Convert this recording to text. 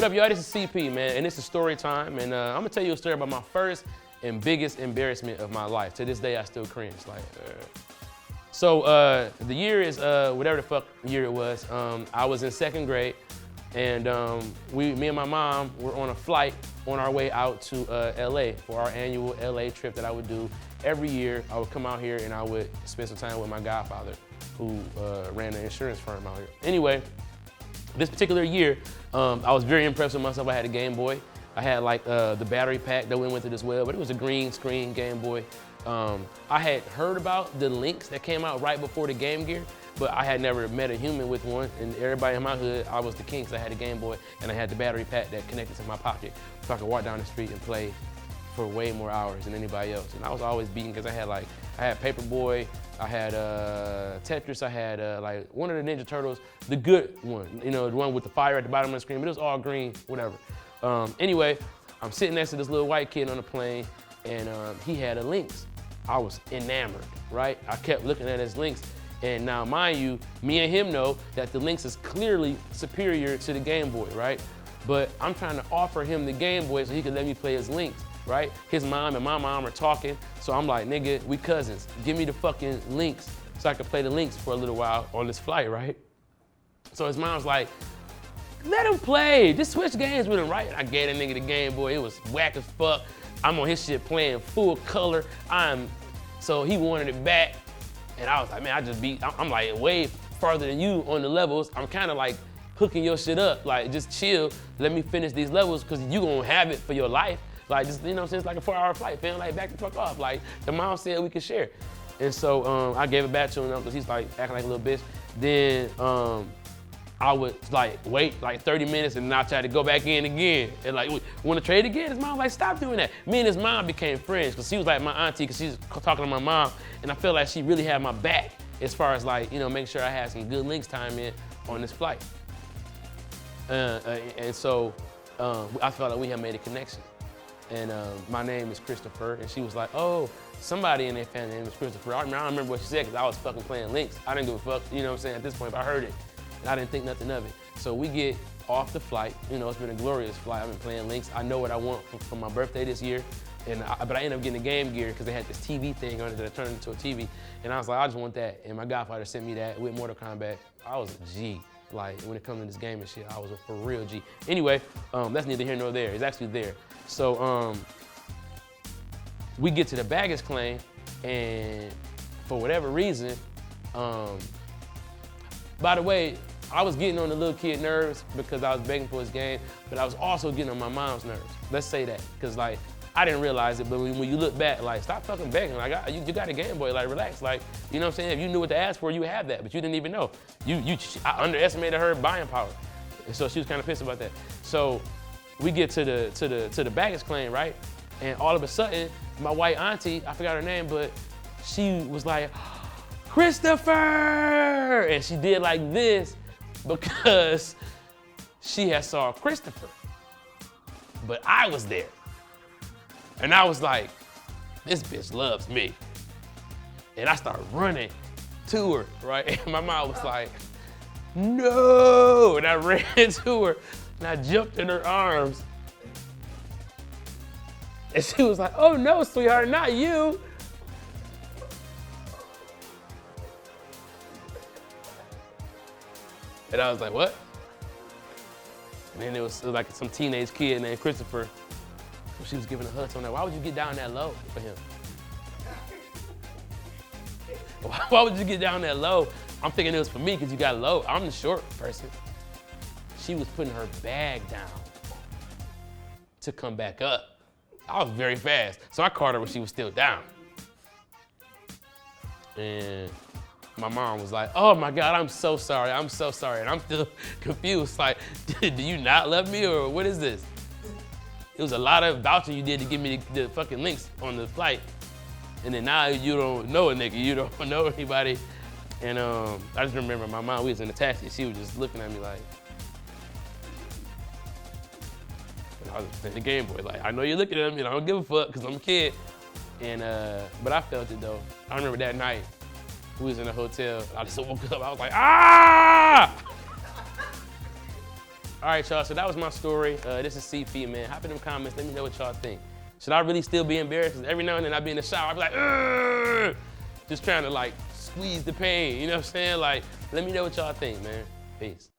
What up, y'all? This is CP, man, and this is story time. And I'm gonna tell you a story about my first and biggest embarrassment of my life. To this day, I still cringe. So the year is whatever the fuck year it was. I was in 2nd grade, and me and my mom were on a flight on our way out to LA for our annual LA trip that I would do every year. I would come out here and I would spend some time with my godfather, who ran an insurance firm out here. Anyway, this particular year, I was very impressed with myself. I had a Game Boy. I had like the battery pack that went with it as well, but it was a green screen Game Boy. I had heard about the Lynx that came out right before the Game Gear, but I had never met a human with one, and everybody in my hood, I was the king, so I had a Game Boy, and I had the battery pack that connected to my pocket, so I could walk down the street and play for way more hours than anybody else. And I was always beaten because I had Paperboy, I had Tetris, I had like one of the Ninja Turtles, the good one, you know, the one with the fire at the bottom of the screen, but it was all green, whatever. Anyway, I'm sitting next to this little white kid on the plane, and he had a Lynx. I was enamored, right? I kept looking at his Lynx, and now mind you, me and him know that the Lynx is clearly superior to the Game Boy, right? But I'm trying to offer him the Game Boy so he could let me play his Lynx, right? His mom and my mom are talking, so I'm like, nigga, we cousins. Give me the fucking Lynx so I could play the Lynx for a little while on this flight, right? So his mom's like, let him play, just switch games with him, right? I gave that nigga the Game Boy, it was whack as fuck. I'm on his shit playing full color. So he wanted it back, and I was like, man, I'm like way farther than you on the levels. I'm kind of like hooking your shit up, like just chill, let me finish these levels, because you gonna have it for your life. Like, just, you know what I'm saying, it's like a 4-hour flight, fam, like back the fuck off. Like, the mom said we could share. And so I gave it back to him because he's like acting like a little bitch. Then I would like wait like 30 minutes and then I try to go back in again. And like, want to trade again? His mom was like, stop doing that. Me and his mom became friends because she was like my auntie, because she's talking to my mom, and I feel like she really had my back as far as like, you know, making sure I had some good Lynx time in on this flight. And so I felt like we had made a connection. And my name is Christopher, and she was like, oh, somebody in their family name is Christopher. I don't remember what she said because I was fucking playing Lynx. I didn't give a fuck, you know what I'm saying, at this point, but I heard it. And I didn't think nothing of it. So we get off the flight. You know, it's been a glorious flight. I've been playing Lynx. I know what I want for my birthday this year. But I ended up getting a Game Gear because they had this TV thing on it that I turned into a TV. And I was like, I just want that. And my godfather sent me that with Mortal Kombat. I was a G. Like, when it comes to this game and shit, I was a for real G. Anyway, that's neither here nor there. It's actually there. So we get to the baggage claim, and for whatever reason, by the way, I was getting on the little kid nerves because I was begging for his game, but I was also getting on my mom's nerves. Let's say that, because like, I didn't realize it, but when you look back, like, stop fucking begging. Like, you got a Game Boy, like, relax. Like, you know what I'm saying? If you knew what to ask for, you would have that, but you didn't even know. I underestimated her buying power. And so she was kind of pissed about that. So we get to the baggage claim, right? And all of a sudden, my white auntie, I forgot her name, but she was like, Christopher! And she did like this because she had saw Christopher. But I was there. And I was like, this bitch loves me. And I started running to her, right? And my mom was like, no! And I ran to her and I jumped in her arms. And she was like, oh no, sweetheart, not you. And I was like, what? And then it was like some teenage kid named Christopher. She was giving a hug. So I'm like, why would you get down that low for him? Why would you get down that low? I'm thinking it was for me because you got low. I'm the short person. She was putting her bag down to come back up. I was very fast. So I caught her when she was still down. And my mom was like, oh my God, I'm so sorry. I'm so sorry. And I'm still confused. Like, do you not love me or what is this? It was a lot of vouching you did to give me the fucking Lynx on the flight. And then now you don't know a nigga, you don't know anybody. And I just remember my mom, we was in the taxi, she was just looking at me like, and I was playing the Game Boy, like, I know you're looking at me and I don't give a fuck because I'm a kid. And, but I felt it though. I remember that night, we was in a hotel, I just woke up, I was like, ah! All right, y'all, so that was my story. This is CP, man. Hop in them comments, let me know what y'all think. Should I really still be embarrassed? Because every now and then I be in the shower, I be like, ugh! Just trying to like squeeze the pain, you know what I'm saying? Like, let me know what y'all think, man. Peace.